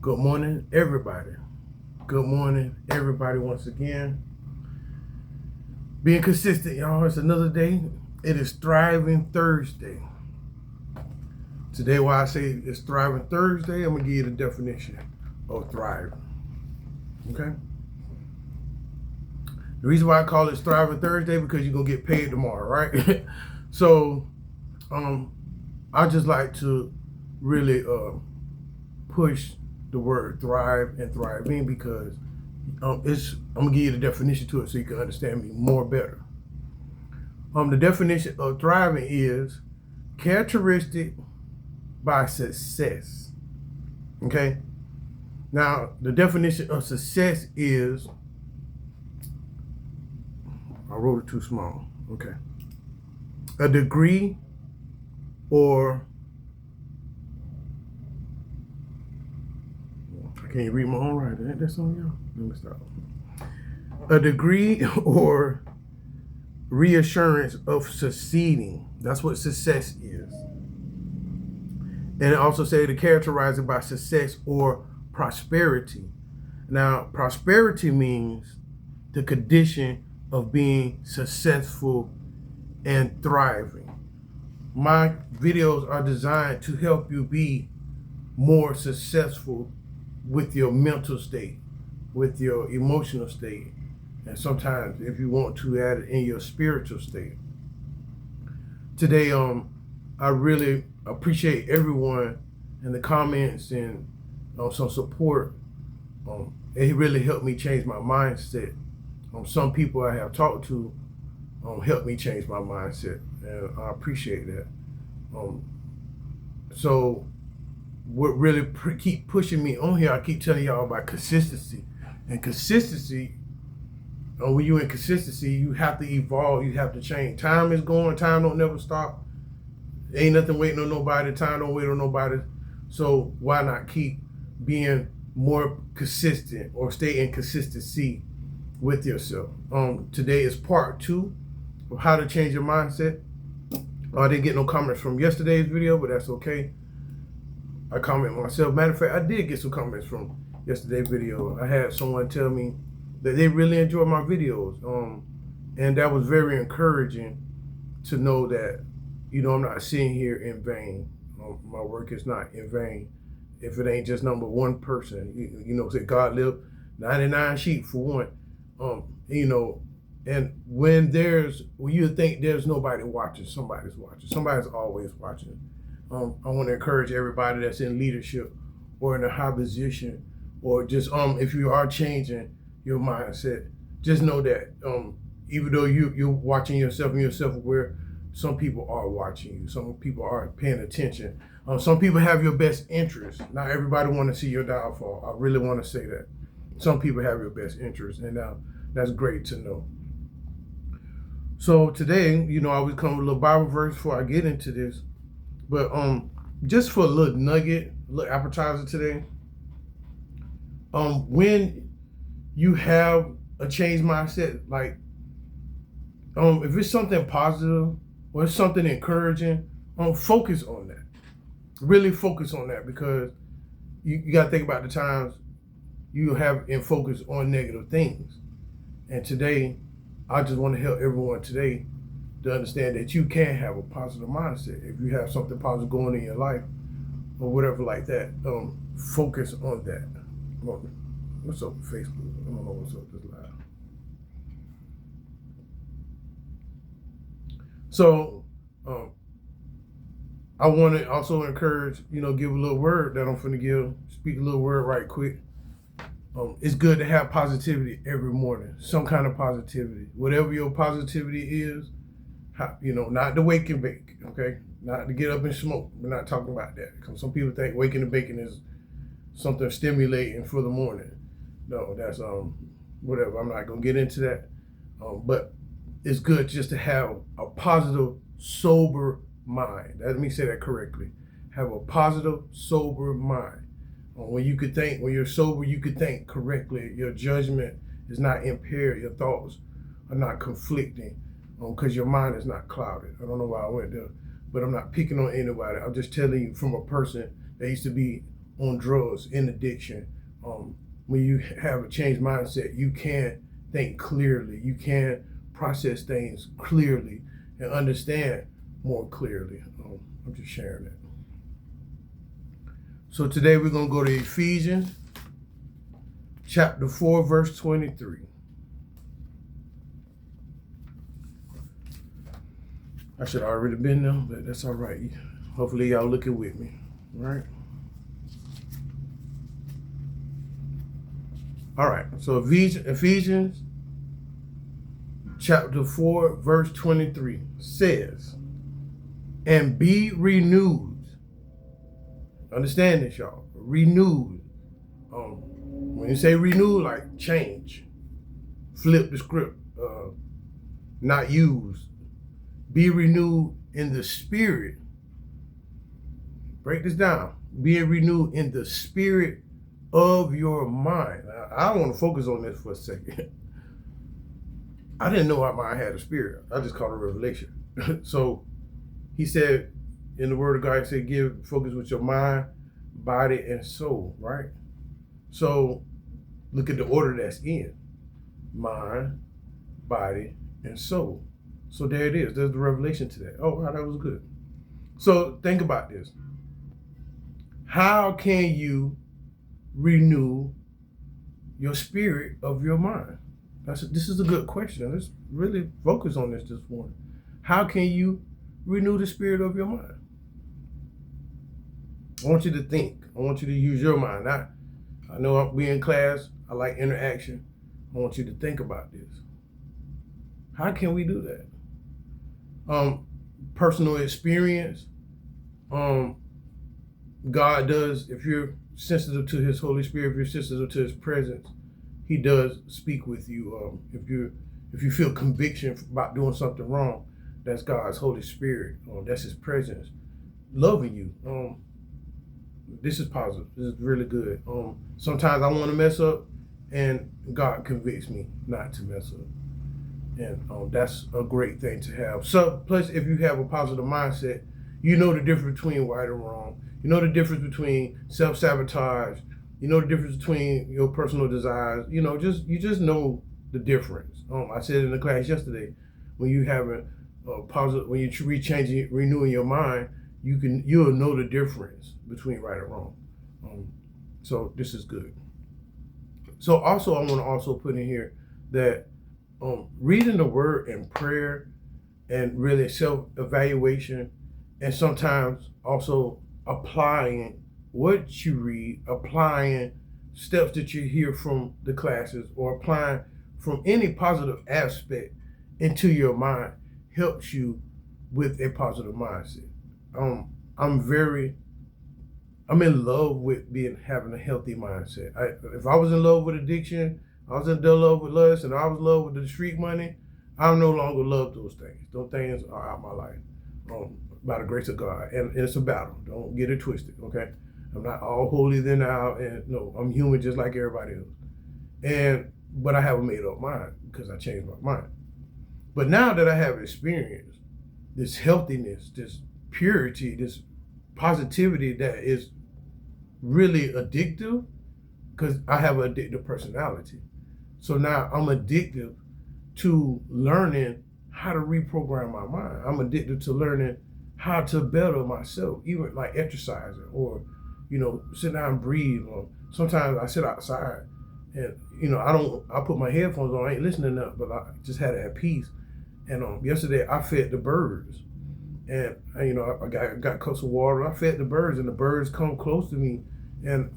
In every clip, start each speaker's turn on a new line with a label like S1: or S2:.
S1: Good morning, everybody. Good morning, everybody, once again. Being consistent, y'all. It's another day. It is Thriving Thursday. Today, why I say it's Thriving Thursday, I'm going to give you the definition of thriving. Okay? The reason why I call it Thriving Thursday because you're going to get paid tomorrow, right? So, I just like to really push the word thrive and thriving because I'm gonna give you the definition to it so you can understand me more better. The definition of thriving is characteristic by success. Okay. Now the definition of success is, I wrote it too small. Okay. A degree or I can't read my own writing. That's on y'all. Let me stop. A degree or reassurance of succeeding. That's what success is. And it also say to characterize it by success or prosperity. Now, prosperity means the condition of being successful and thriving. My videos are designed to help you be more successful with your mental state, with your emotional state, and sometimes if you want to add it in your spiritual state. Today, I really appreciate everyone in the comments and some support. It really helped me change my mindset. Some people I have talked to helped me change my mindset, and I appreciate that. So what really keep pushing me on here, I keep telling y'all about consistency. And consistency, when you're in consistency, you have to evolve, you have to change. Time is going, time don't never stop. Ain't nothing waiting on nobody, time don't wait on nobody. So why not keep being more consistent or stay in consistency with yourself? Today is part 2 of how to change your mindset. I didn't get no comments from yesterday's video, but that's okay. I comment myself. Matter of fact, I did get some comments from yesterday's video. I had someone tell me that they really enjoyed my videos. And that was very encouraging to know that, I'm not sitting here in vain. My work is not in vain. If it ain't just number one person, say God live 99 sheep for one. And when you think there's nobody watching, somebody's watching. Somebody's always watching. I want to encourage everybody that's in leadership or in a high position, or just if you are changing your mindset, just know that even though you're watching yourself and you're self-aware, some people are watching you. Some people are paying attention. Some people have your best interest. Not everybody want to see your downfall. I really want to say that. Some people have your best interest, and that's great to know. So today, I was coming with a little Bible verse before I get into this. But just for a little nugget, a little appetizer today, when you have a changed mindset, like if it's something positive or it's something encouraging, focus on that. Really focus on that, because you got to think about the times you have in focus on negative things. And today, I just want to help everyone today to understand that you can have a positive mindset. If you have something positive going in your life or whatever like that, focus on that. What's up with Facebook? I don't know what's up this live. So I want to also encourage, give a little word that I'm finna give, speak a little word right quick. It's good to have positivity every morning, some kind of positivity. Whatever your positivity is, not to wake and bake, okay? Not to get up and smoke. We're not talking about that. Because some people think waking and baking is something stimulating for the morning. No, that's whatever. I'm not gonna get into that. But it's good just to have a positive, sober mind. Let me say that correctly. Have a positive, sober mind. When you're sober, you could think correctly. Your judgment is not impaired. Your thoughts are not conflicting. Because your mind is not clouded. I don't know why I went there, but I'm not picking on anybody. I'm just telling you from a person that used to be on drugs, in addiction. When you have a changed mindset, you can think clearly. You can process things clearly and understand more clearly. I'm just sharing that. So today we're going to go to Ephesians chapter 4, verse 23. I should have already been there, but that's all right. Hopefully y'all looking with me, right? All right, so Ephesians chapter 4, verse 23 says, and be renewed. Understand this, y'all. Renewed. When you say renew, like change, flip the script, not use. Be renewed in the spirit. Break this down. Be renewed in the spirit of your mind. I want to focus on this for a second. I didn't know my mind had a spirit. I just called it revelation. So he said in the word of God, he said, focus with your mind, body, and soul, right? So look at the order that's in. Mind, body, and soul. So there it is. There's the revelation to that. Oh, wow, that was good. So think about this. How can you renew your spirit of your mind? This is a good question. Let's really focus on this morning. How can you renew the spirit of your mind? I want you to think. I want you to use your mind. I know we in class. I like interaction. I want you to think about this. How can we do that? Personal experience. God does, if you're sensitive to his Holy Spirit, if you're sensitive to his presence, he does speak with you. If you feel conviction about doing something wrong, that's God's Holy Spirit. That's his presence loving you. This is positive. This is really good. Sometimes I want to mess up, and God convicts me not to mess up. And that's a great thing to have. So, plus, if you have a positive mindset, you know the difference between right and wrong. You know the difference between self-sabotage. You know the difference between your personal desires. You just know the difference. I said in the class yesterday, when you have a positive, when you're renewing your mind, you'll know the difference between right and wrong. So this is good. So also, I want to also put in here that reading the word and prayer and really self-evaluation, and sometimes also applying what you read, applying steps that you hear from the classes, or applying from any positive aspect into your mind helps you with a positive mindset. I'm in love with having a healthy mindset. If I was in love with addiction, I was in love with lust, and I was in love with the street money, I no longer love those things. Those things are out of my life, by the grace of God. And it's a battle. Don't get it twisted, okay? I'm not all holier than thou, and no, I'm human just like everybody else. But I have a made up mind because I changed my mind. But now that I have experienced this healthiness, this purity, this positivity that is really addictive, because I have an addictive personality. So now I'm addicted to learning how to reprogram my mind. I'm addicted to learning how to better myself, even like exercising or, sit down and breathe. Or sometimes I sit outside and, I put my headphones on, I ain't listening up, but I just had it at peace. And yesterday I fed the birds. And, I got cups of water. I fed the birds, and the birds come close to me. And,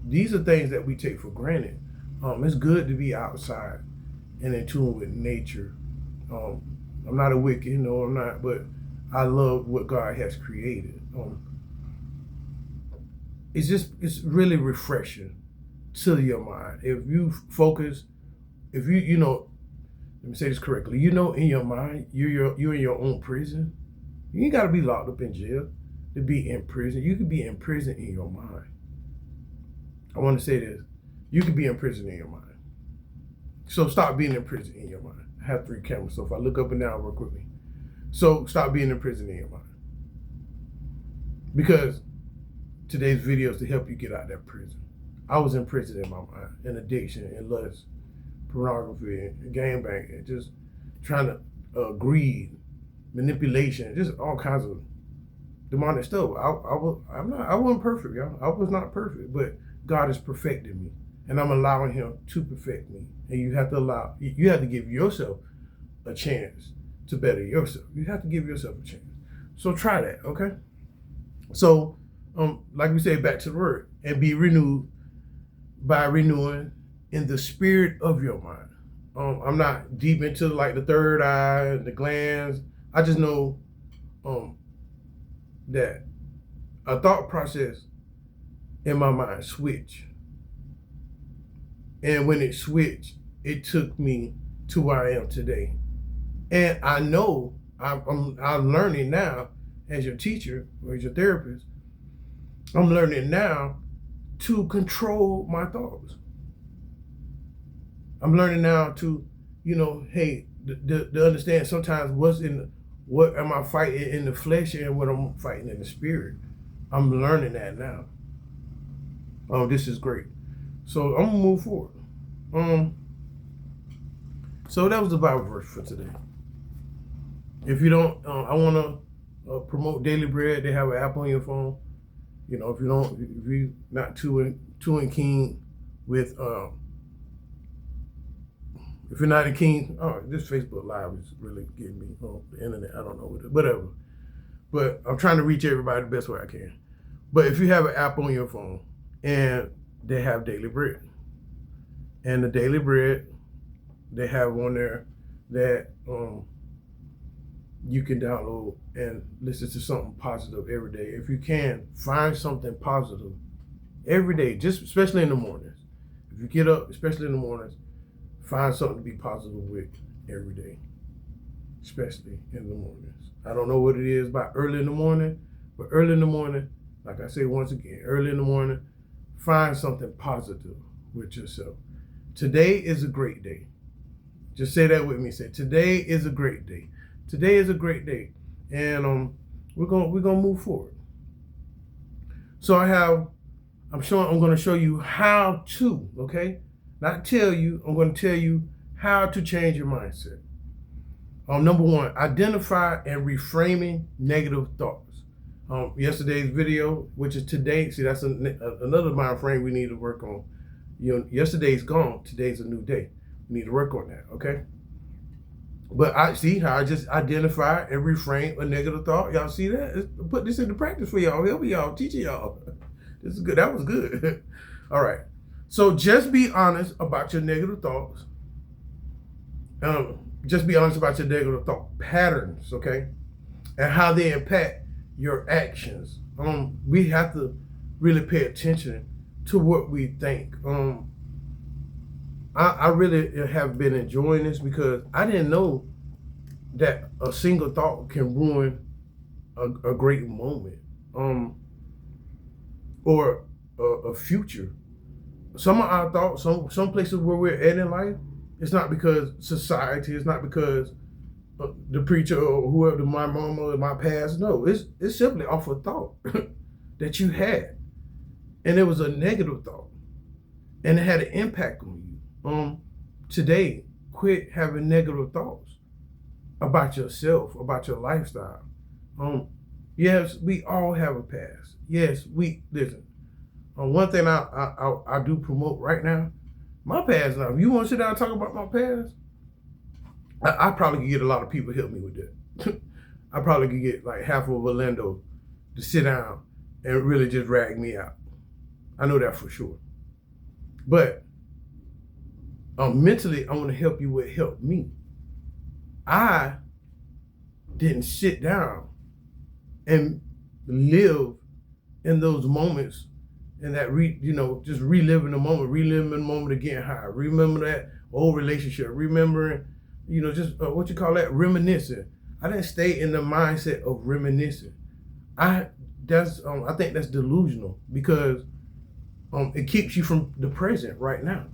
S1: these are things that we take for granted. It's good to be outside and in tune with nature. I'm not a wicked, I'm not, but I love what God has created. It's really refreshing to your mind. If you focus, let me say this correctly, in your mind, you're in your own prison. You ain't got to be locked up in jail to be in prison. You can be in prison in your mind. I want to say this. You can be in prison in your mind. So stop being in prison in your mind. I have 3 cameras, so if I look up and down, work with me. So stop being in prison in your mind. Because today's video is to help you get out of that prison. I was in prison in my mind, in addiction, in lust, pornography, and gangbang, and just trying to greed, manipulation, just all kinds of demonic stuff. I wasn't perfect, y'all. I was not perfect, but God has perfected me, and I'm allowing Him to perfect me. And you have to give yourself a chance to better yourself. You have to give yourself a chance. So try that, okay? So, like we say, back to the word, and be renewed by renewing in the spirit of your mind. I'm not deep into like the third eye, the glands. I just know that a thought process in my mind switched. And when it switched, it took me to where I am today. And I know I'm learning now as your teacher or as your therapist, I'm learning now to control my thoughts. I'm learning now to, hey, to understand sometimes what am I fighting in the flesh and what I'm fighting in the spirit. I'm learning that now. This is great. So I'm gonna move forward. So that was the Bible verse for today. If you don't, I want to promote Daily Bread. They have an app on your phone. If you're not too keen with, if you're not keen, this Facebook Live is really getting me on the internet. I don't know whatever. But I'm trying to reach everybody the best way I can. But if you have an app on your phone and they have Daily Bread, and the Daily Bread, they have on there that you can download and listen to something positive every day. If you can, find something positive every day, just especially in the mornings. If you get up, especially in the mornings, find something to be positive with every day, especially in the mornings. I don't know what it is by early in the morning, but early in the morning, like I say once again, early in the morning, find something positive with yourself. Today is a great day. Just say that with me. Say, today is a great day. Today is a great day. And we're gonna move forward. So I'm going to show you how to, okay? Not tell you, I'm going to tell you how to change your mindset. Number one, identify and reframing negative thoughts. Yesterday's video, which is today, see, that's another mind frame we need to work on. Yesterday's gone, today's a new day. We need to work on that, okay? But I see how I just identify and reframe a negative thought. Y'all see that? Put this into practice for y'all. Help y'all, teaching y'all. This is good. That was good. All right. So just be honest about your negative thoughts. Just be honest about your negative thought patterns, okay? And how they impact your actions. We have to really pay attention to what we think. I really have been enjoying this because I didn't know that a single thought can ruin a great moment or a future. Some of our thoughts, some places where we're at in life, it's not because society, it's not because the preacher or whoever, my mama or my past. No, it's simply off a thought that you had. And it was a negative thought. And it had an impact on you. Today, quit having negative thoughts about yourself, about your lifestyle. Yes, we all have a past. Yes, listen. One thing I do promote right now, my past. Now, if you want to sit down and talk about my past, I probably could get a lot of people to help me with that. I probably could get like half of Orlando to sit down and really just drag me out. I know that for sure. But mentally, I want to help you what helped me. I didn't sit down and live in those moments and that just reliving the moment of getting high. Remember that old relationship. Remembering, just what you call that, reminiscing. I didn't stay in the mindset of reminiscing. I think that's delusional because it keeps you from the present right now.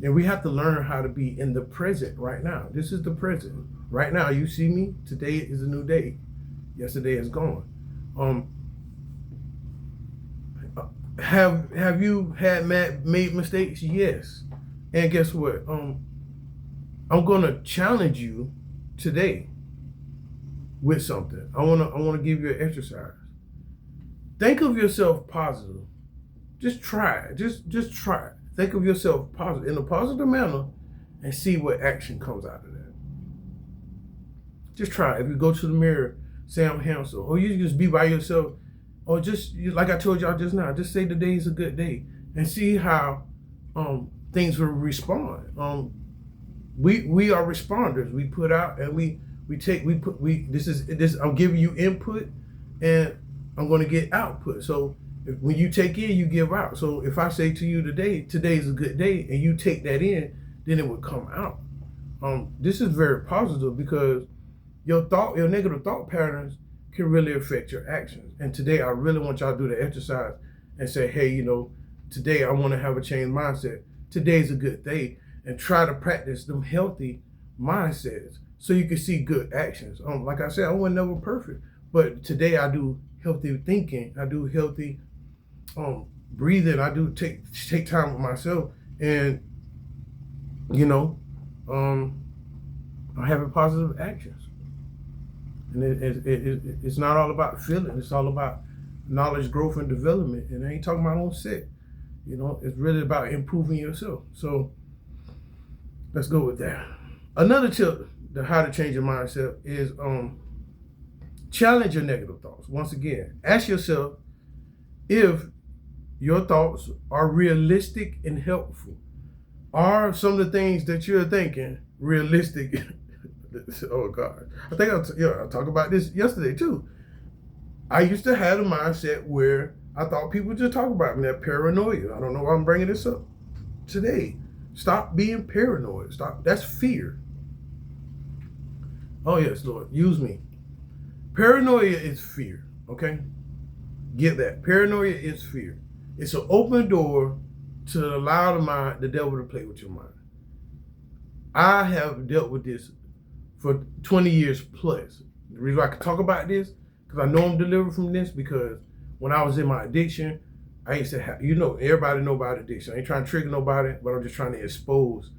S1: And we have to learn how to be in the present right now. This is the present. Right now, you see me, today is a new day. Yesterday is gone. Have you had made mistakes? Yes. And guess what? I'm gonna challenge you today with something. I wanna give you an exercise. Think of yourself positive. Just try it. Just try it. Think of yourself positive in a positive manner and see what action comes out of that. Just try it. If you go to the mirror, say I'm handsome, or you just be by yourself, or just like I told y'all just now, just say today is a good day and see how things will respond. We are responders. We put out and we this I'm giving you input and I'm going to get output. So when you take in, you give out. So if I say to you today is a good day, and you take that in, then it would come out. This is very positive because your negative thought patterns can really affect your actions. And today I really want y'all to do the exercise and say, hey, today I want to have a changed mindset. Today's a good day, and try to practice them healthy mindsets so you can see good actions. Like I said, I was never perfect, but today I do healthy thinking. I do healthy breathing. I do take time with myself, and I'm having positive actions. And it's not all about feeling. It's all about knowledge, growth, and development. And I ain't talking about on set. It's really about improving yourself. So let's go with that. Another tip to how to change your mindset is challenge your negative thoughts. Once again, ask yourself if your thoughts are realistic and helpful. Are some of the things that you're thinking realistic? Oh God, I think I talked about this yesterday too. I used to have a mindset where I thought people just talk about me, that paranoia. I don't know why I'm bringing this up today. Stop being paranoid. Stop. That's fear. Oh yes, Lord, use me. Paranoia is fear. Okay, get that. Paranoia is fear. It's an open door to allow the devil to play with your mind. I have dealt with this for 20 years plus. The reason I can talk about this, because I know I'm delivered from this, because when I was in my addiction, I used to have, everybody know about addiction. I ain't trying to trigger nobody, but I'm just trying to expose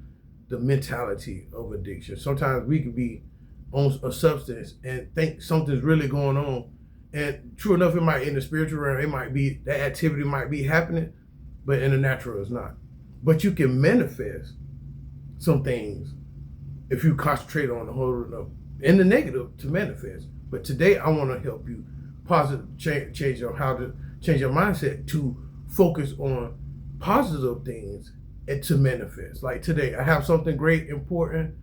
S1: the mentality of addiction. Sometimes we could be on a substance and think something's really going on. And true enough, in the spiritual realm, it might be, that activity might be happening, but in the natural it's not. But you can manifest some things if you concentrate on the whole in the negative to manifest. But today I want to help you change how to change your mindset to focus on positive things and to manifest. Like today, I have something great, important,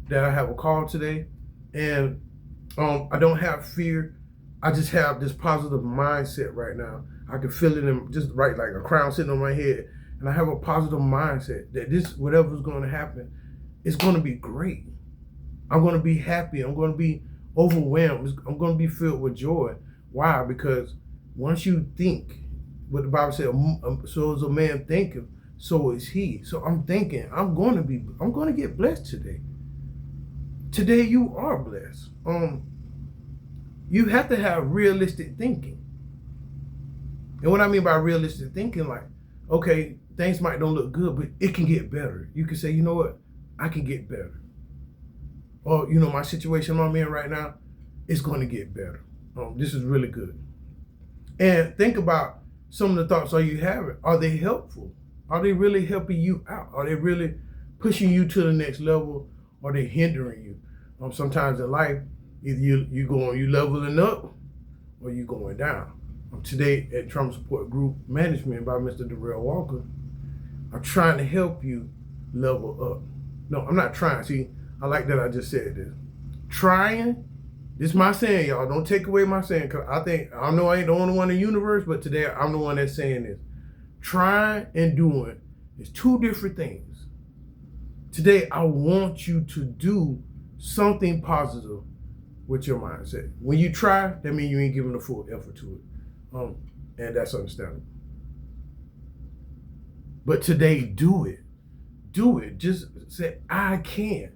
S1: that I have a call today, and I don't have fear. I just have this positive mindset right now. I can feel it in just right, like a crown sitting on my head, and I have a positive mindset that whatever's going to happen, it's going to be great. I'm going to be happy. I'm going to be overwhelmed. I'm going to be filled with joy. Why? Because once you think, what the Bible said, so as a man thinketh, so is he. So I'm thinking, I'm going to get blessed today. Today you are blessed. You have to have realistic thinking. And what I mean by realistic thinking, like, okay, things might don't look good, but it can get better. You can say, you know what? I can get better. Or, my situation I'm in right now, it's going to get better. This is really good. And think about some of the thoughts are you having. Are they helpful? Are they really helping you out? Are they really pushing you to the next level? Or are they hindering you? Sometimes in life, either you leveling up or you going down. Today at Trauma Support Group Management by Mr. Darrell Walker, I'm trying to help you level up. No, I'm not trying. See, I like that I just said this. Trying, this is my saying, y'all. Don't take away my saying, because I know I ain't the only one in the universe, but today I'm the one that's saying this. Trying and doing is two different things. Today, I want you to do something positive with your mindset. When you try, that means you ain't giving a full effort to it. And that's understandable. But today, do it. Do it. Just say, I can.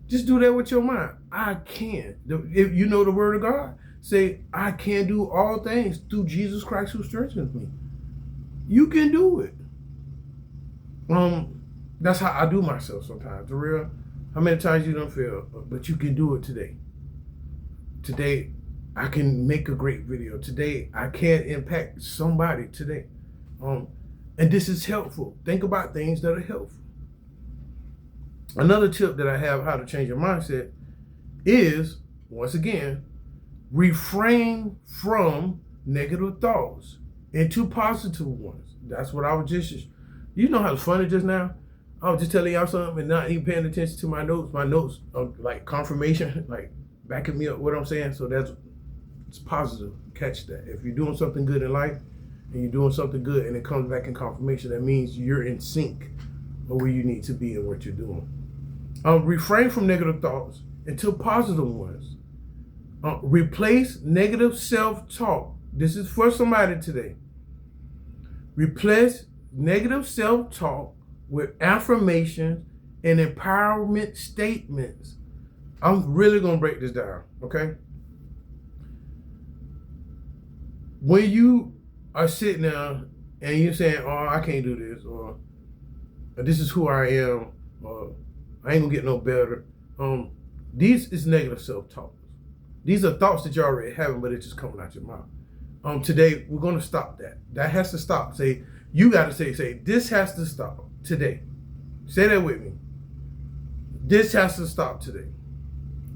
S1: Just do that with your mind. I can. If you know the word of God, say, I can do all things through Jesus Christ who strengthens me. You can do it. That's how I do myself sometimes. For real. How many times you don't feel, but you can do it today. Today, I can make a great video. Today, I can impact somebody today. And this is helpful. Think about things that are helpful. Another tip that I have how to change your mindset is, once again, refrain from negative thoughts into positive ones. That's what I was just, you know how funny just now? I was just telling y'all something and not even paying attention to my notes. My notes are like confirmation, like backing me up what I'm saying. So it's positive. Catch that. If you're doing something good in life and you're doing something good and it comes back in confirmation, that means you're in sync with where you need to be and what you're doing. Refrain from negative thoughts into positive ones. Replace negative self-talk. This is for somebody today. Replace negative self-talk with affirmations and empowerment statements. I'm really going to break this down, okay? When you are sitting there and you're saying, oh, I can't do this, or this is who I am, or I ain't going to get no better. These is negative self-talk. These are thoughts that you're already having, but it's just coming out your mouth. Today, we're going to stop that. That has to stop. You got to say, this has to stop today. Say that with me. This has to stop today.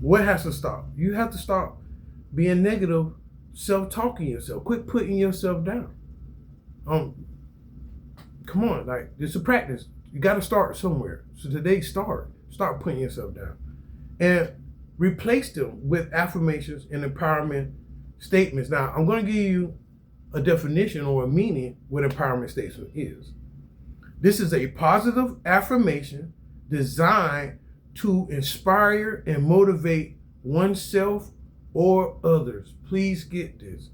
S1: What has to stop? You have to stop being negative, self-talking yourself. Quit putting yourself down. Come on, like, it's a practice. You got to start somewhere. So today, start putting yourself down. And replace them with affirmations and empowerment statements. Now, I'm going to give you a definition or a meaning what empowerment statement is. This is a positive affirmation designed to inspire and motivate oneself or others. Please get this.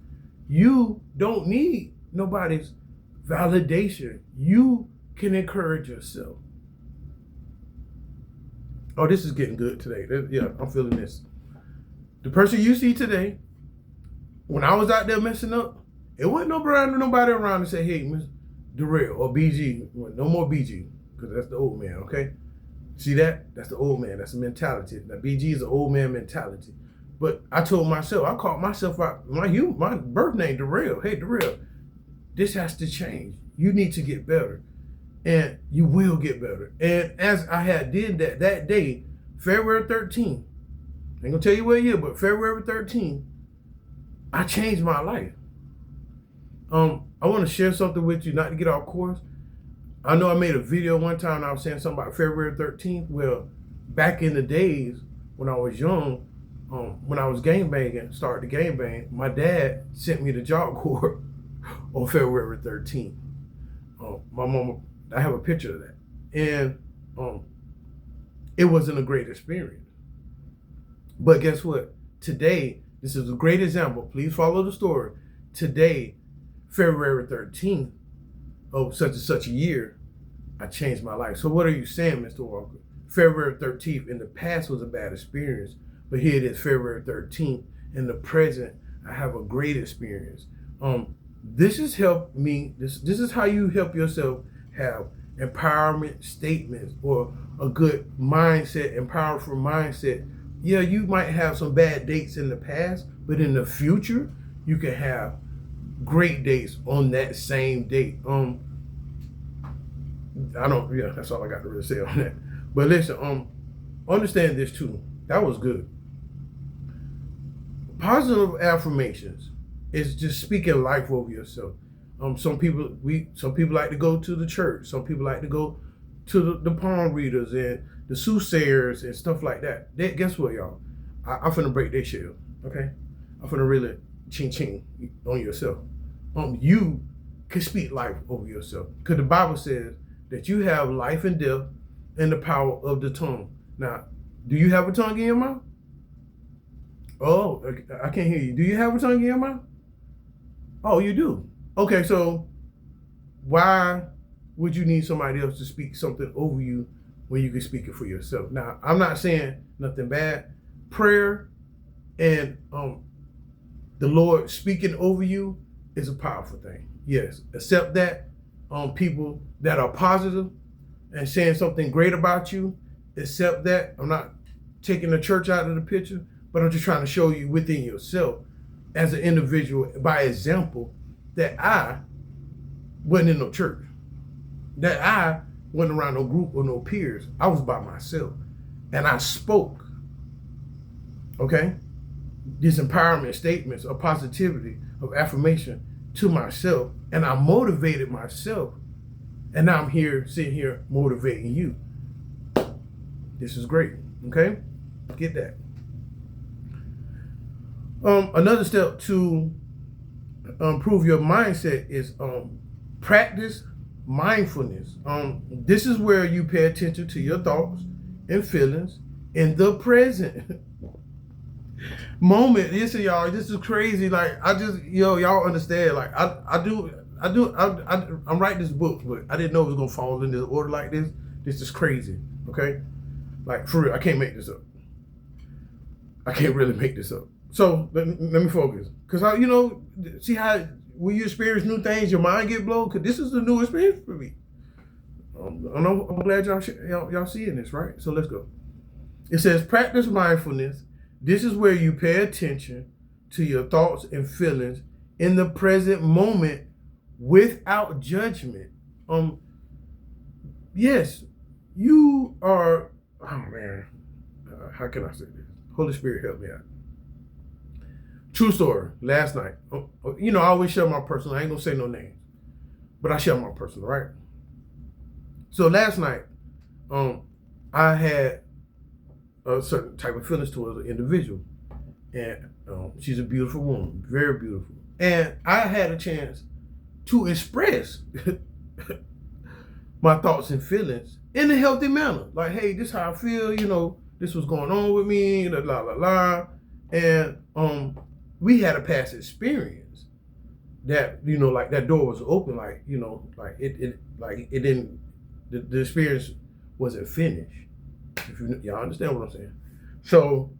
S1: You don't need nobody's validation. You can encourage yourself. Oh, this is getting good today. Yeah, I'm feeling this. The person you see today, when I was out there messing up, it wasn't nobody around to say, hey, Mr. Darrell or BG. No more BG, because that's the old man, okay? See that? That's the old man. That's a mentality. Now, BG is an old man mentality. But I told myself, I called myself out, my birth name, Darrell. Hey, Darrell, this has to change. You need to get better. And you will get better. And as I had did that day, February 13th, I ain't gonna tell you what year, but February 13th, I changed my life. I want to share something with you, not to get off course. I know I made a video one time and I was saying something about February 13th. Well, back in the days when I was young, when I was started the gangbang, my dad sent me to Job Corps on February 13th. My mama, I have a picture of that. And it wasn't a great experience. But guess what? Today, this is a great example. Please follow the story. Today, February 13th of such and such a year, I changed my life. So what are you saying, Mr. Walker? February 13th in the past was a bad experience, but here it is February 13th. In the present, I have a great experience. This has helped me. This is how you help yourself have empowerment statements or a good mindset, empowerful mindset. Yeah, you might have some bad dates in the past, but in the future, you can have great dates on that same date. That's all I got to really say on that. But listen, understand this too. That was good. Positive affirmations is just speaking life over yourself. Some people like to go to the church. Some people like to go to the palm readers and the soothsayers and stuff like that. Guess what, y'all? I'm finna break this shit up, okay? I'm finna really ching on yourself. You can speak life over yourself. Because the Bible says that you have life and death in the power of the tongue. Now, do you have a tongue in your mouth? Oh, I can't hear you. Do you have a tongue in your mouth? Oh, you do. Okay, so why would you need somebody else to speak something over you when you can speak it for yourself? Now, I'm not saying nothing bad. Prayer and the Lord speaking over you is a powerful thing. Yes, accept that. people that are positive and saying something great about you. Accept that. I'm not taking the church out of the picture, but I'm just trying to show you within yourself as an individual by example that I wasn't in no church, that I wasn't around no group or no peers. I was by myself and I spoke, okay? These empowerment statements of positivity, of affirmation to myself, and I motivated myself, and now I'm here, sitting here motivating you. This is great, okay? Get that. Another step to improve your mindset is practice mindfulness. This is where you pay attention to your thoughts and feelings in the present moment. Listen, y'all, this is crazy. Like, y'all understand. Like, I'm writing this book, but I didn't know it was gonna fall in this order like this. This is crazy, okay? Like, for real, I can't make this up. I can't really make this up. So let me focus, cause see how when you experience new things, your mind get blown. Cause this is a new experience for me. I'm glad y'all seeing this, right? So let's go. It says practice mindfulness. This is where you pay attention to your thoughts and feelings in the present moment without judgment. Yes, you are. Oh man, how can I say this? Holy Spirit, help me out. True story. Last night, I always share my personal. I ain't gonna say no names, but I share my personal, right? So last night, I had a certain type of feelings towards an individual, and she's a beautiful woman, very beautiful, and I had a chance to express my thoughts and feelings in a healthy manner. Like, hey, this is how I feel. This was going on with me. La la la, and we had a past experience that, like that door was open, like, like it didn't, the experience wasn't finished. If y'all understand what I'm saying. So,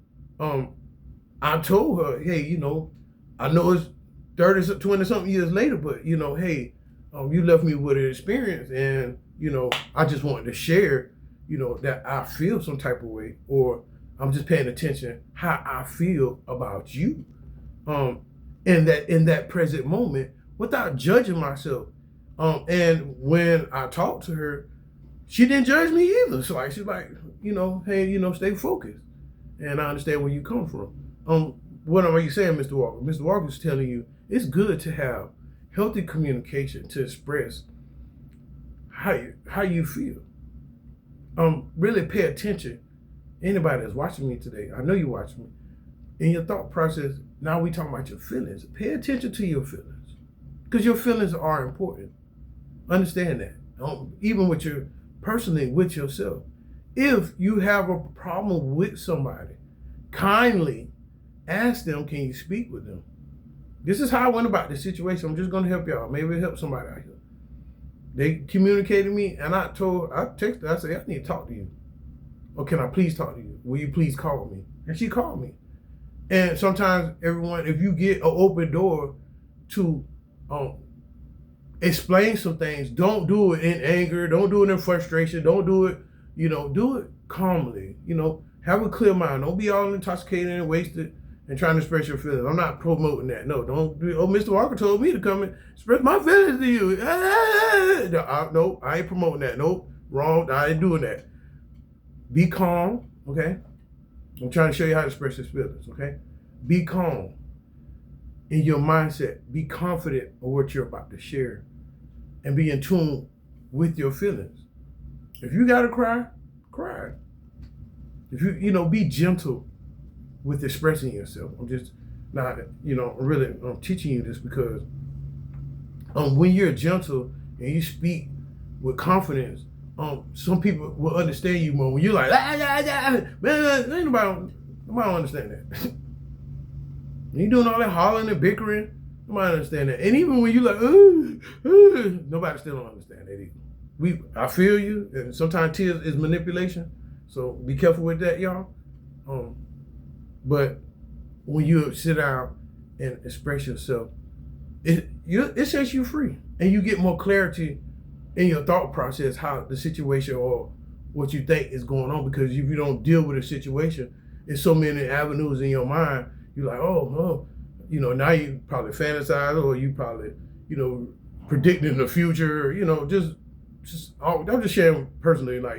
S1: I told her, hey, I know it's 30, 20 something years later, but hey, you left me with an experience, and, I just wanted to share, that I feel some type of way, or I'm just paying attention how I feel about you. In that present moment without judging myself. And when I talked to her, she didn't judge me either. So she's like, hey, stay focused. And I understand where you come from. What are you saying, Mr. Walker? Mr. Walker is telling you it's good to have healthy communication to express how you feel. Really pay attention. Anybody that's watching me today, I know you're watching me. In your thought process, now we talking about your feelings. Pay attention to your feelings, because your feelings are important. Understand that. Even personally with yourself. If you have a problem with somebody, kindly ask them, can you speak with them? This is how I went about this situation. I'm just going to help y'all. Maybe it'll help somebody out here. They communicated me, and I texted her, I said, I need to talk to you. Or can I please talk to you? Will you please call me? And she called me. And sometimes, everyone, if you get an open door to explain some things, don't do it in anger, don't do it in frustration, don't do it, do it calmly. Have a clear mind. Don't be all intoxicated and wasted and trying to express your feelings. I'm not promoting that. No, don't do. Oh, Mr. Walker told me to come and express my feelings to you. No, I ain't promoting that. Nope, wrong. I ain't doing that. Be calm, okay? I'm trying to show you how to express your feelings, okay? Be calm in your mindset. Be confident of what you're about to share, and be in tune with your feelings. If you gotta cry, cry. If be gentle with expressing yourself. I'm just not, I'm teaching you this because when you're gentle and you speak with confidence, some people will understand you more. When you're like, man, ain't nobody understand that. When you doing all that hollering and bickering, nobody understand that. And even when you like, nobody still don't understand that either. I feel you, and sometimes tears is manipulation, so be careful with that, y'all. But when you sit down and express yourself, it sets you free, and you get more clarity in your thought process how the situation or what you think is going on, because if you don't deal with a situation, there's so many avenues in your mind. You're like, oh, now you probably fantasize, or you probably, predicting the future, I'm just sharing personally, like,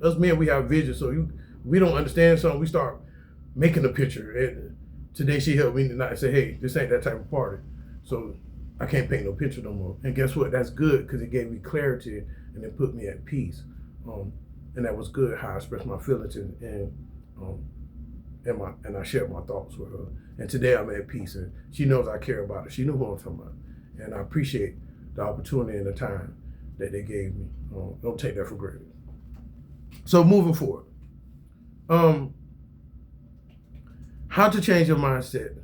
S1: us men, we have vision. So we don't understand something, we start making a picture. And today she helped me tonight and say, hey, this ain't that type of party. So I can't paint no picture no more. And guess what? That's good, because it gave me clarity and it put me at peace. And that was good, how I expressed my feelings and I shared my thoughts with her. And today I'm at peace, and she knows I care about her. She knew who I'm talking about. And I appreciate the opportunity and the time that they gave me. Don't take that for granted. So moving forward, how to change your mindset.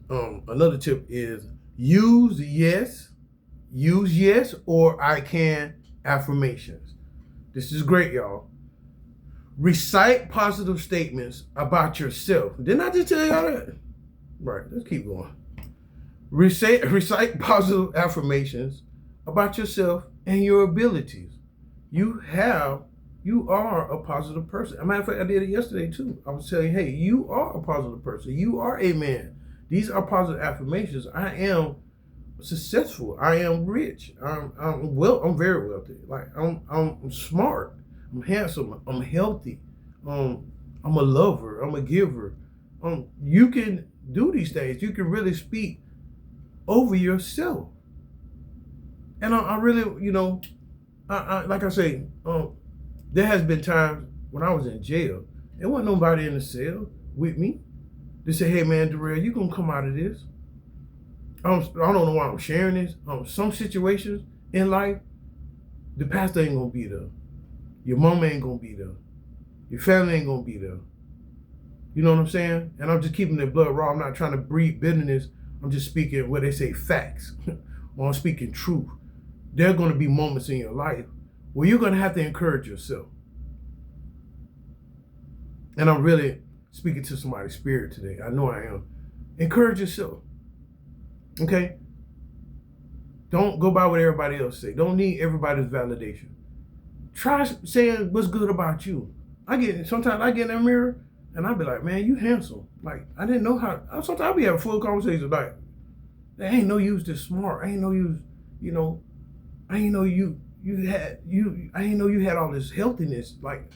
S1: Another tip is use yes or I can affirmations. This is great, y'all. Recite positive statements about yourself. Didn't I just tell y'all that? Right, let's keep going. Recite positive affirmations about yourself and your abilities. You are a positive person. As a matter of fact, I did it yesterday too. I was telling you, hey, you are a positive person. You are a man. These are positive affirmations. I am successful. I am rich. I'm very wealthy. Like I'm smart. I'm handsome. I'm healthy. I'm a lover. I'm a giver. You can do these things. You can really speak over yourself. And I really, like I say, there has been times when I was in jail, there wasn't nobody in the cell with me. They say, hey man, Darrell, you gonna come out of this. I don't know why I'm sharing this. Some situations in life, the pastor ain't gonna be there. Your mama ain't gonna be there. Your family ain't gonna be there. You know what I'm saying? And I'm just keeping their blood raw. I'm not trying to breed bitterness. I'm just speaking what they say, facts. Or I'm speaking truth. There are gonna be moments in your life where you're gonna have to encourage yourself. And I'm really speaking to somebody's spirit today. I know I am. Encourage yourself. Okay? Don't go by what everybody else say. Don't need everybody's validation. Try saying what's good about you. Sometimes I get in that mirror and I be like, man, you handsome. Like, I didn't know how. Sometimes I be having full conversations like, I ain't know you was this smart. I ain't know you was, I ain't know I ain't know you had all this healthiness. Like,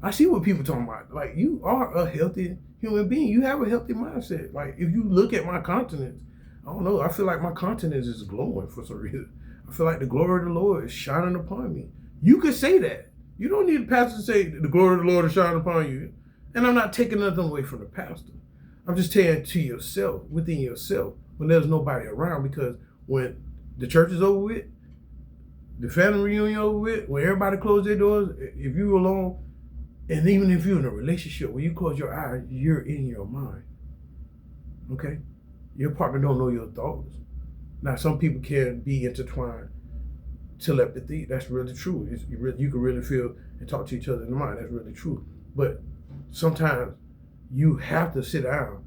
S1: I see what people talking about. Like, you are a healthy human being. You have a healthy mindset. Like, if you look at my countenance, I don't know, I feel like my countenance is glowing for some reason. I feel like the glory of the Lord is shining upon me. You could say that. You don't need the pastor to say the glory of the Lord is shining upon you. And I'm not taking nothing away from the pastor. I'm just saying to yourself, within yourself, when there's nobody around, because when the church is over with, the family reunion over with, when everybody closes their doors, if you're alone, and even if you're in a relationship, when you close your eyes, you're in your mind. Okay? Your partner don't know your thoughts. Now, some people can be intertwined. Telepathy, that's really true. You can really feel and talk to each other in the mind. That's really true. But sometimes you have to sit down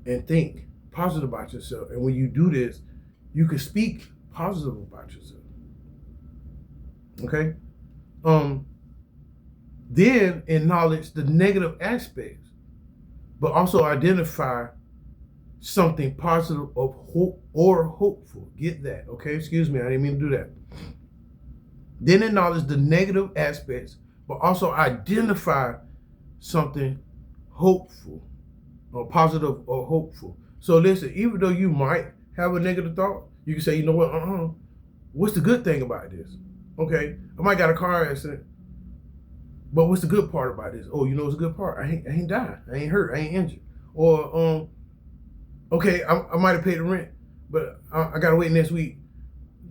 S1: and think positive about yourself. And when you do this, you can speak positive about yourself. Okay? Then acknowledge the negative aspects, but also identify something positive of hope or hopeful. Get that, okay? Excuse me, I didn't mean to do that. Then acknowledge the negative aspects, but also identify something hopeful or positive or hopeful. So listen, even though you might have a negative thought, you can say, you know what, what's the good thing about this? Okay, I might got a car accident, but what's the good part about this? Oh, you know what's the good part? I ain't died, I ain't hurt, I ain't injured. Or, okay, I might have paid the rent, but I gotta wait next week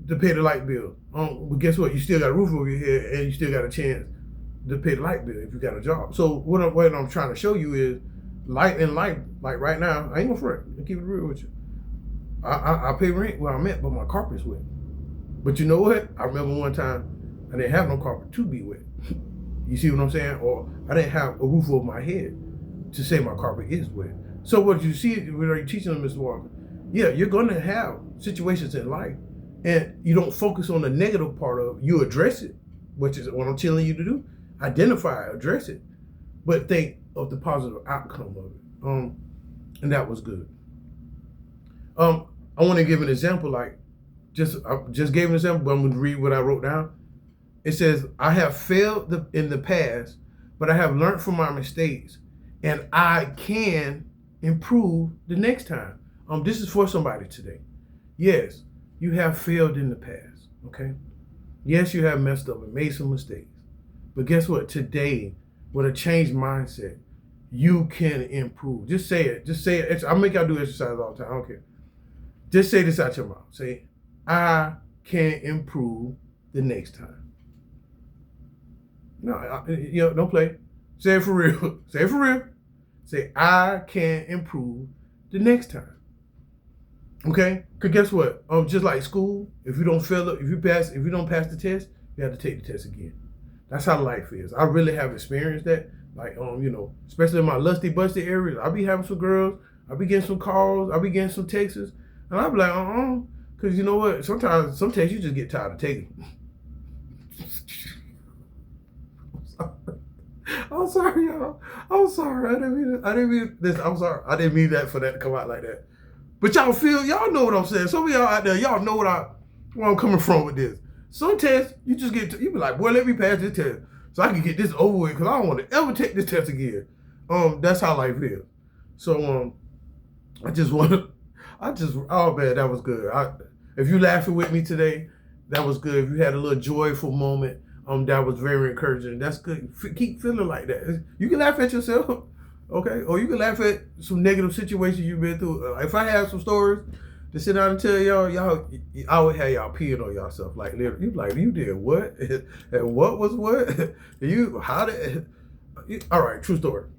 S1: to pay the light bill. But guess what? You still got a roof over your head, and you still got a chance to pay the light bill if you got a job. So what I'm trying to show you is light in life. Like right now, I ain't gonna front. I'll keep it real with you. I pay rent where I'm at, but my carpet's wet. But you know what? I remember one time I didn't have no carpet to be wet. You see what I'm saying? Or I didn't have a roof over my head to say my carpet is wet. So what you see when you're teaching them, Mr. Walker, yeah, you're gonna have situations in life And you don't focus on the negative part of it. You address it, which is what I'm telling you to do. Identify it, address it, but think of the positive outcome of it. And that was good. I want to give an example. I just gave an example, but I'm going to read what I wrote down. It says, I have failed in the past, but I have learned from my mistakes, and I can improve the next time. This is for somebody today. Yes, you have failed in the past, okay? Yes, you have messed up and made some mistakes. But guess what? Today, with a changed mindset, you can improve. Just say it. Just say it. I make y'all do exercise all the time. I don't care. Just say this out your mouth. Say, I can improve the next time. No, don't play. Say it for real. Say it for real. Say, I can improve the next time. Okay? Because guess what? Just like school, if you don't pass the test, you have to take the test again. That's how life is. I really have experienced that. Like, especially in my lusty, busty areas, I be having some girls, I be getting some calls, I be getting some texts, and I be like, because you know what? Sometimes, some tests you just get tired of taking. I'm sorry, y'all. I'm sorry. I didn't mean this. I'm sorry. I didn't mean that for that to come out like that. But y'all know what I'm saying. Some of y'all out there, y'all know where I'm coming from with this. Some tests, you be like, boy, let me pass this test so I can get this over with because I don't want to ever take this test again. That's how life is. So, oh man, that was good. If you laughing with me today, that was good. If you had a little joyful moment, that was very encouraging. That's good. Keep feeling like that. You can laugh at yourself, okay? Or you can laugh at some negative situations you've been through. If I have some stories to sit down and tell y'all, I would have y'all peeing on yourself. Like, literally, you like, you did what? And what was what? All right, true story.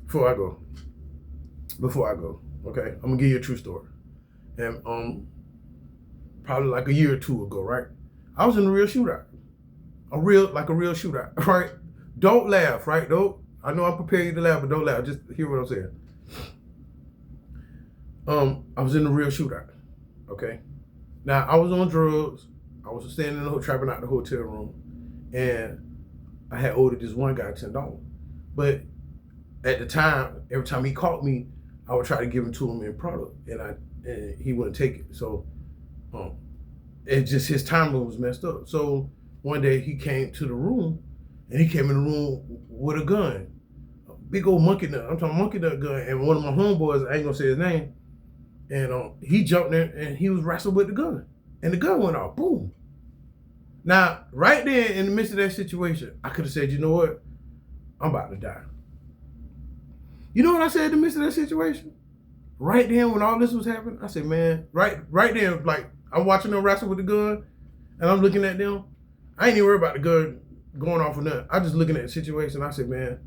S1: Before I go, okay? I'm gonna give you a true story. And probably like a year or two ago, right? I was in a real shootout. A real shootout, right? Don't laugh, right? I know I'm preparing you to laugh, but don't laugh. Just hear what I'm saying. I was in a real shootout, okay? Now, I was on drugs. I was standing in the trapping out the hotel room, and I had owed this one guy $10. But at the time, every time he caught me, I would try to give him to him in product, and he wouldn't take it. So, it's just his timeline was messed up. So one day he came to the room, and he came in the room with a gun, a big old monkey nut. I'm talking monkey nut gun. And one of my homeboys, I ain't gonna say his name, and he jumped in and he was wrestling with the gun, and the gun went off. Boom. Now, right there in the midst of that situation, I could have said, you know what? I'm about to die. You know what I said in the midst of that situation? Right then when all this was happening, I said, man, right there, like I'm watching them wrestle with the gun, and I'm looking at them. I ain't even worried about the gun going off or nothing. I just looking at the situation. I said, man,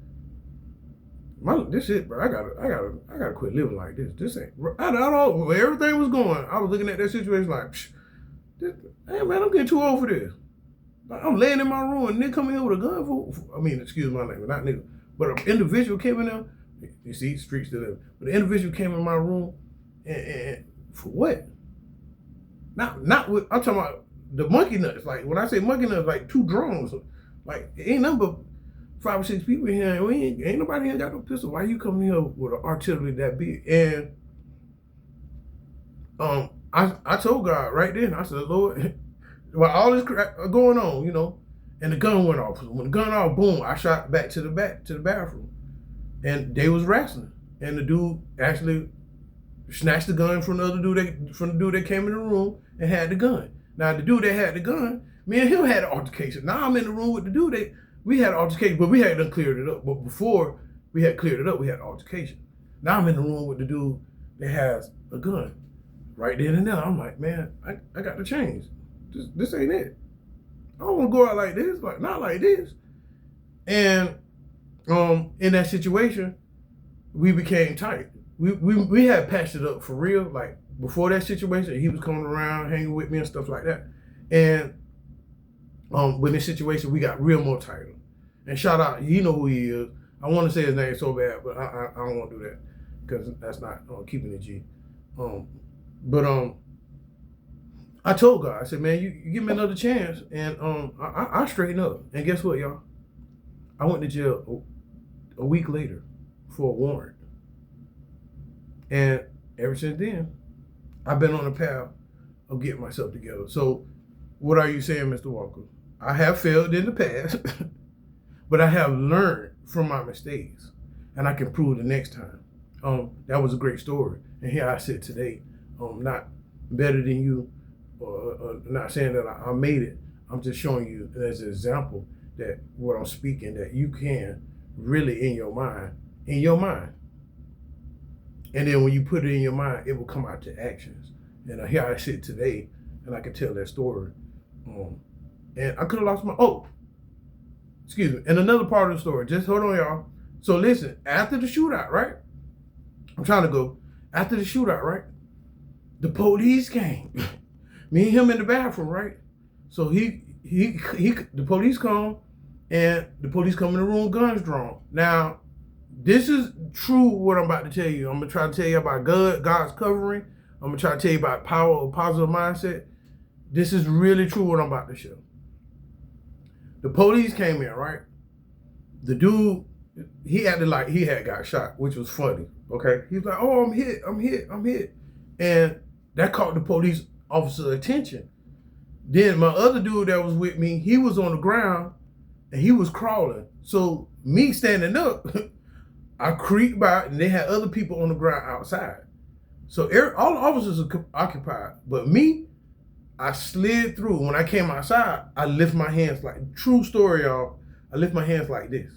S1: this shit, bro. I gotta quit living like this. This ain't. I don't know where everything was going. I was looking at that situation like, hey man, I'm getting too old for this. I'm laying in my room and nigga come in here with a gun excuse my language, not nigga, but an individual came in there. You see, streets to them. But the individual came in my room, and for what? Not with. I'm talking about the monkey nuts. Like when I say monkey nuts, like 2 drones. Like it ain't nothing but 5 or 6 people in here. And ain't nobody here got no pistol. Why you coming here with an artillery that big? And I told God right then. I said, Lord, while all this crap going on, and the gun went off. When the gun off, boom! I shot back to the bathroom. And they was wrestling, and the dude actually snatched the gun from the dude that came in the room and had the gun. Now the dude that had the gun, me and him had an altercation. Now I'm in the room with the dude we had an altercation, but we hadn't cleared it up. But before we had cleared it up, we had an altercation. Now I'm in the room with the dude that has a gun. Right then and there, I'm like, man, I got to change. This ain't it. I don't want to go out like this, like not like this. And in that situation, we became tight. We had patched it up for real. Like before that situation, he was coming around, hanging with me and stuff like that. And with this situation, we got real more tighter. And shout out, you know who he is. I want to say his name so bad, but I don't want to do that because that's not keeping it G. I told God, I said, man, you give me another chance, and I straighten up. And guess what, y'all? I went to jail a week later for a warrant, and ever since then, I've been on the path of getting myself together. So, what are you saying, Mr. Walker? I have failed in the past, but I have learned from my mistakes, and I can prove the next time. That was a great story, and here I sit today, not better than you, or not saying that I made it. I'm just showing you as an example that what I'm speaking, that you can really in your mind, and then when you put it in your mind, it will come out to actions. And here I sit today, and I can tell that story. And I could have lost my excuse me. And another part of the story, just hold on, y'all. So listen, after the shootout, right? I'm trying to go. After the shootout, right? The police came. Me and him in the bathroom, right? So the police come, and the police come in the room, guns drawn. Now, this is true what I'm about to tell you. I'm gonna try to tell you about God's covering. I'm gonna try to tell you about power of positive mindset. This is really true what I'm about to show. The police came in, right? The dude, he acted like he had got shot, which was funny, okay? He was like, oh, I'm hit. And that caught the police officer's attention. Then my other dude that was with me, he was on the ground and he was crawling. So me standing up, I creeped by, and they had other people on the ground outside. So all the officers are occupied, but me, I slid through. When I came outside, I lift my hands like, true story, y'all. I lift my hands like this,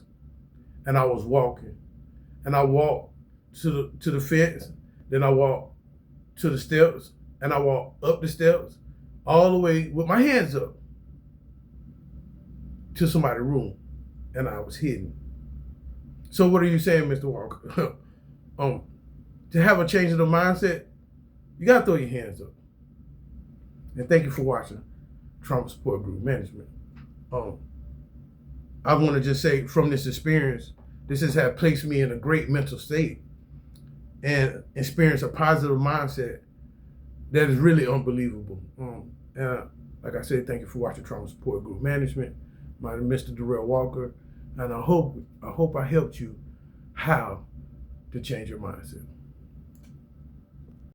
S1: and I was walking, and I walked to the fence, then I walked to the steps, and I walked up the steps, all the way with my hands up to somebody's room, and I was hidden. So what are you saying, Mr. Walker? To have a change of the mindset, you gotta throw your hands up. And thank you for watching Trauma Support Group Management. I want to just say, from this experience, this has placed me in a great mental state and experienced a positive mindset that is really unbelievable. And like I said, thank you for watching Trauma Support Group Management. My name is Mr. Darrell Walker, and I hope I helped you how to change your mindset.